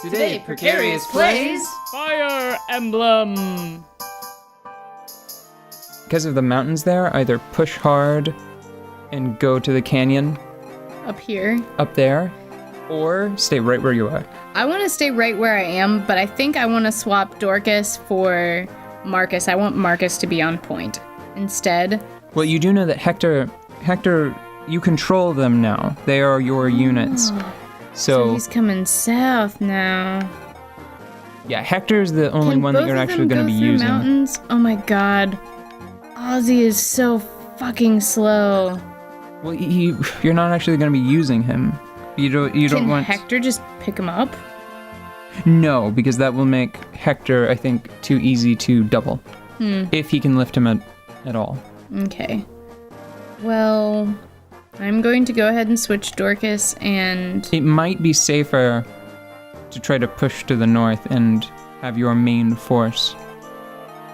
Today, Precarious plays Fire Emblem! Because of the mountains there, either push hard and go to the canyon up here. up there, or stay right where you are. I want to stay right where I am, but I think I want to swap Dorcas for Marcus. I want Marcus to be on point instead. Well, you do know that Hector, you control them now. They are your units. So he's coming south now. Yeah, Hector's the only one that you're actually going to be using. Mountains? Oh my god. Ozzy is so fucking slow. Well, you're not actually going to be using him. You don't want... Can Hector just pick him up? No, because that will make Hector, I think, too easy to double. If he can lift him at all. Okay. Well, I'm going to go ahead and switch Dorcas and... It might be safer to try to push to the north and have your main force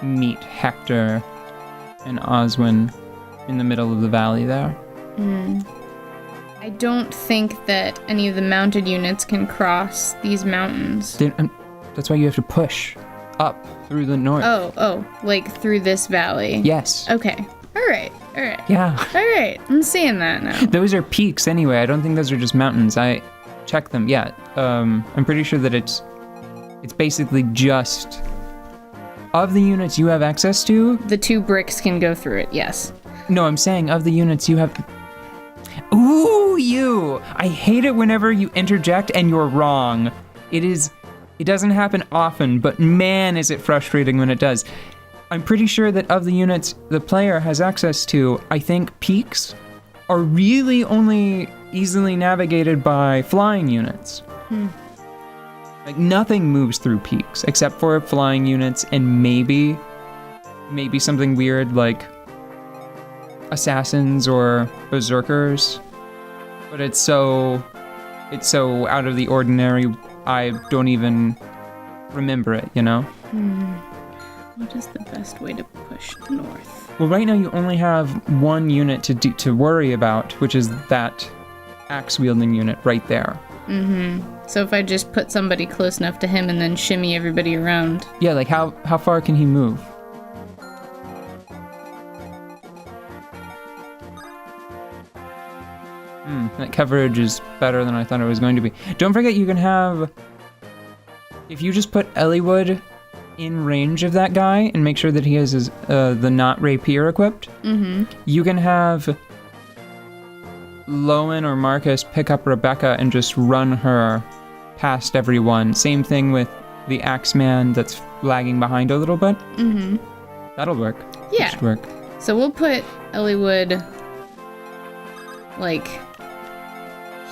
meet Hector and Oswin in the middle of the valley there. I don't think that any of the mounted units can cross these mountains. That's why you have to push up through the north. Oh, like through this valley. Yes. Okay. All right. Yeah. All right. I'm seeing that now. Those are peaks anyway. I don't think those are just mountains. I checked them. Yeah. I'm pretty sure that it's basically just of the units you have access to. The 2 bricks can go through it. Yes. No, I'm saying of the units you have. Ooh, you! I hate it whenever you interject and you're wrong. It doesn't happen often, but man, is it frustrating when it does. I'm pretty sure that of the units the player has access to, I think peaks are really only easily navigated by flying units. Like nothing moves through peaks except for flying units and maybe something weird like assassins or berserkers, but it's so out of the ordinary, I don't even remember it, you know? What is the best way to push north? Well, right now you only have one unit to worry about, which is that axe-wielding unit right there. So if I just put somebody close enough to him and then shimmy everybody around. Yeah, like how far can he move? That coverage is better than I thought it was going to be. Don't forget you can have... If you just put Eliwood in range of that guy and make sure that he has his, the not rapier equipped, you can have Lowen or Marcus pick up Rebecca and just run her past everyone. Same thing with the Axeman that's lagging behind a little bit. That'll work. Yeah. That should work. So we'll put Eliwood like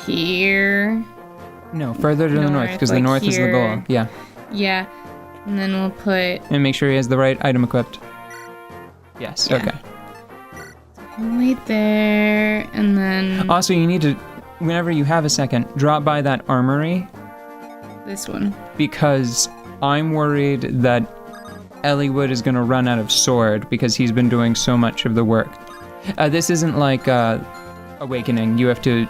here. No, further to the north, because the north is the goal. Yeah. Yeah. And then we'll put... And make sure he has the right item equipped. Yes, Yeah. okay. Wait there, and then... Also, you need to, whenever you have a second, drop by that armory. This one. Because I'm worried that Eliwood is going to run out of sword because he's been doing so much of the work. This isn't like Awakening. You have to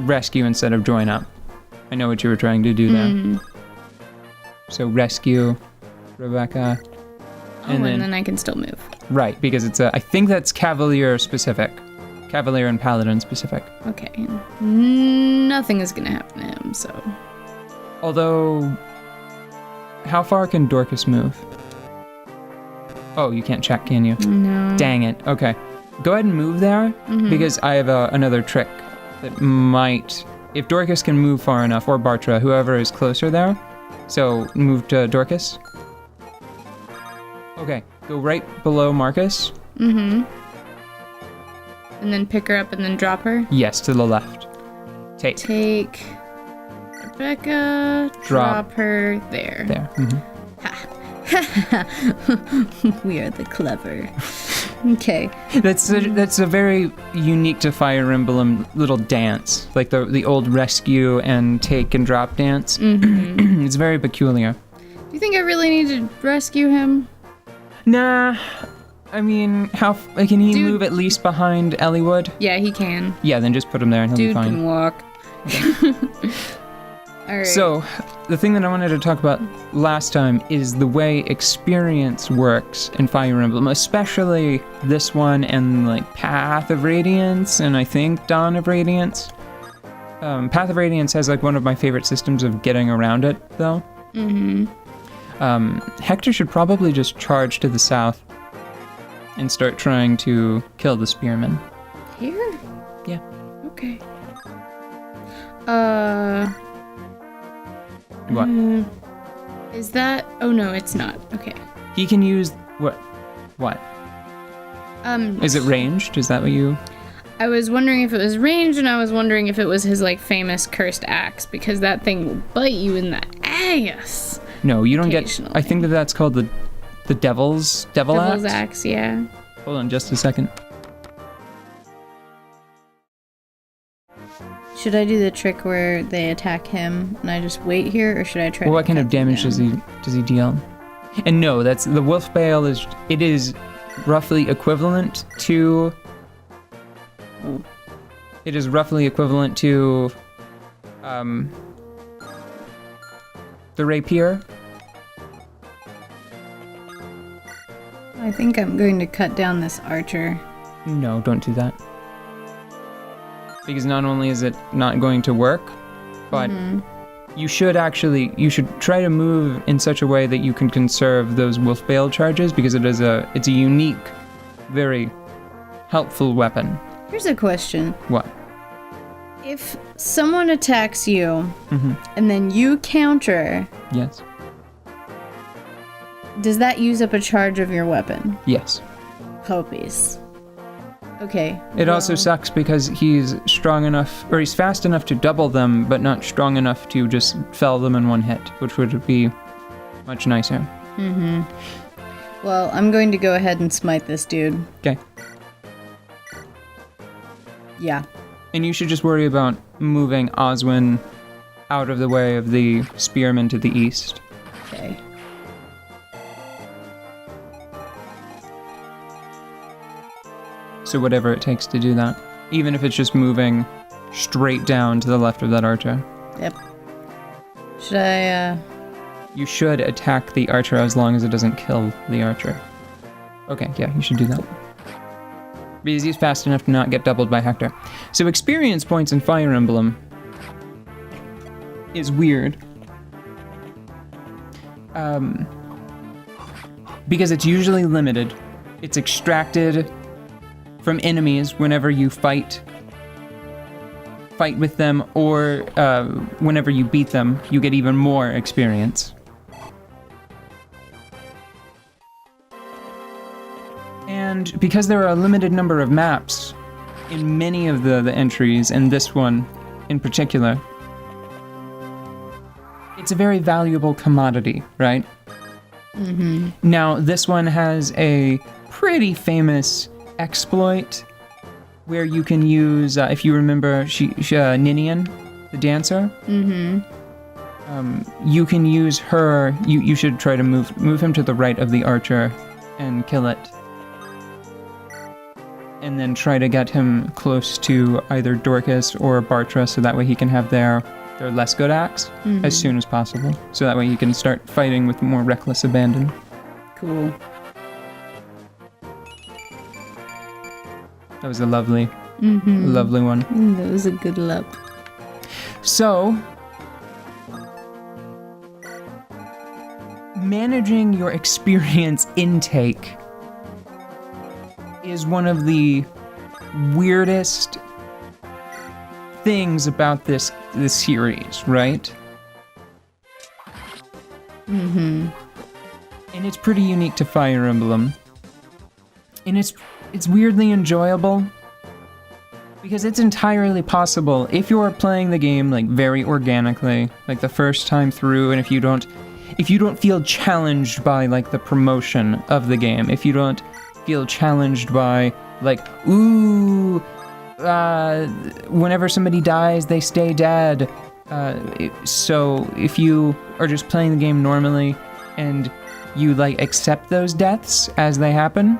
rescue instead of join up. I know what you were trying to do there. So rescue Rebecca. And then I can still move. Right, because it's I think that's Cavalier specific. Cavalier and Paladin specific. Okay. Nothing is gonna happen to him, so... Although, how far can Dorcas move? Oh, you can't check, can you? No. Dang it. Okay. Go ahead and move there, because I have another trick that might... If Dorcas can move far enough, or Bartra, whoever is closer there. So, move to Dorcas. Okay, go right below Marcus. And then pick her up and then drop her? Yes, to the left. Take Rebecca, drop her there. There. We are the clever. Okay. That's a very unique to Fire Emblem little dance, like the old rescue and take and drop dance. It's very peculiar. Do you think I really need to rescue him? Nah, I mean, how can he move at least behind Eliwood? Yeah, he can. Yeah, then just put him there and he'll be fine. Dude can walk. All right. So, the thing that I wanted to talk about last time is the way experience works in Fire Emblem, especially this one and like Path of Radiance and I think Dawn of Radiance. Path of Radiance has like one of my favorite systems of getting around it, though. Mm-hmm. Hector should probably just charge to the south and start trying to kill the spearmen. Here? Yeah. Okay. What? Is that... Oh, no, it's not. Okay. He can use... What? Is it ranged? Is that what you... I was wondering if it was ranged, and I was wondering if it was his, like, famous cursed axe, because that thing will bite you in the ass. No, you don't get... I think that's called the Devil's Axe? Devil's axe, yeah. Hold on just a second. Should I do the trick where they attack him and I just wait here, or should I try? Well, what kind of damage does he deal? And no, that's the wolf bale is roughly equivalent to. It is roughly equivalent to, the rapier. I think I'm going to cut down this archer. No, don't do that. Because not only is it not going to work, but you should try to move in such a way that you can conserve those wolf bale charges, because it's a unique, very helpful weapon. Here's a question. What? If someone attacks you and then you counter, Yes. does that use up a charge of your weapon? Yes. Copies. Okay. It also sucks because he's strong enough, or he's fast enough to double them, but not strong enough to just fell them in one hit, which would be much nicer. Well, I'm going to go ahead and smite this dude. Okay. Yeah. And you should just worry about moving Oswin out of the way of the spearmen to the east. Okay. So whatever it takes to do that. Even if it's just moving straight down to the left of that archer. Yep. Should I, You should attack the archer as long as it doesn't kill the archer. Okay, yeah, you should do that. Because he's fast enough to not get doubled by Hector. So experience points in Fire Emblem is weird. Because it's usually limited. It's extracted from enemies whenever you fight with them, or whenever you beat them, you get even more experience. And because there are a limited number of maps in many of the entries, and this one in particular, it's a very valuable commodity, right? Now, this one has a pretty famous exploit where you can use, if you remember Ninian, the dancer, you can use her. You should try to move him to the right of the archer and kill it, and then try to get him close to either Dorcas or Bartra, so that way he can have their less good axe as soon as possible, so that way he can start fighting with more reckless abandon. Cool. That was a lovely one. That was a good luck. So, managing your experience intake is one of the weirdest things about this series, right? And it's pretty unique to Fire Emblem. And it's weirdly enjoyable, because it's entirely possible, if you're playing the game like very organically, like the first time through, and if you don't feel challenged by like the promotion of the game, if you don't feel challenged by like, whenever somebody dies, they stay dead. So if you are just playing the game normally and you like accept those deaths as they happen,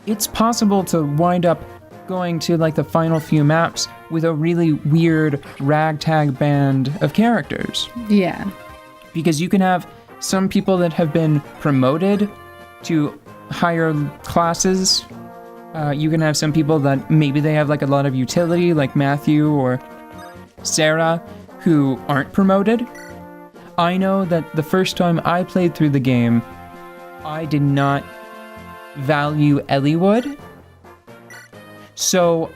it's possible to wind up going to like the final few maps with a really weird ragtag band of characters. Yeah. Because you can have some people that have been promoted to higher classes. You can have some people that maybe they have like a lot of utility, like Matthew or Sarah, who aren't promoted. I know that the first time I played through the game, I did not value Elliewood. So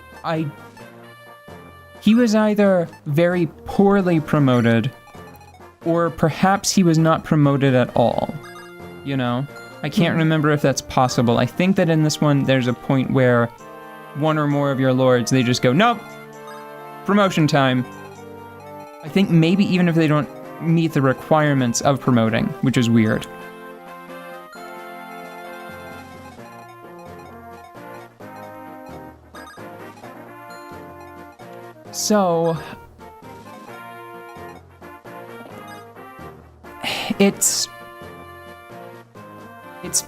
he was either very poorly promoted, or perhaps he was not promoted at all. You know? I can't remember if that's possible. I think that in this one, there's a point where one or more of your lords, they just go, nope, promotion time. I think maybe even if they don't meet the requirements of promoting, which is weird. So, it's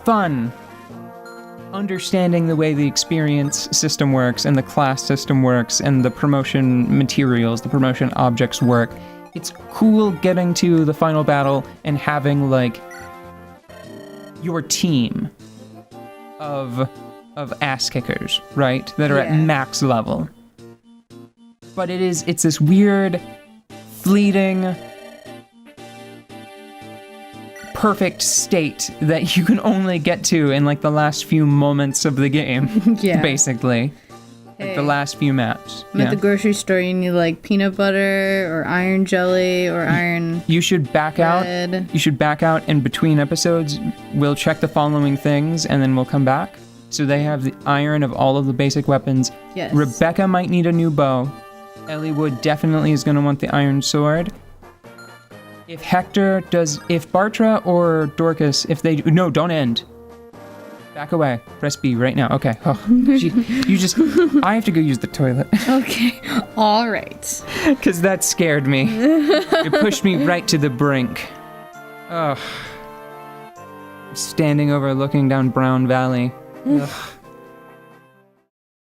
fun understanding the way the experience system works and the class system works and the promotion materials, the promotion objects work. It's cool getting to the final battle and having like your team of ass kickers, right? That are at max level. But it's this weird, fleeting, perfect state that you can only get to in like the last few moments of the game. Yeah. Basically. Hey, like the last few maps. I'm at the grocery store, you need like peanut butter or iron jelly or iron You should back bread. out. You should back out in between episodes. We'll check the following things and then we'll come back. So they have the iron of all of the basic weapons. Yes. Rebecca might need a new bow. Elliewood definitely is going to want the iron sword. If Bartra or Dorcas, no, don't end. Back away. Press B right now. Okay. Oh, I have to go use the toilet. Okay. All right. Because that scared me. It pushed me right to the brink. Ugh. Standing overlooking down Brown Valley. Ugh.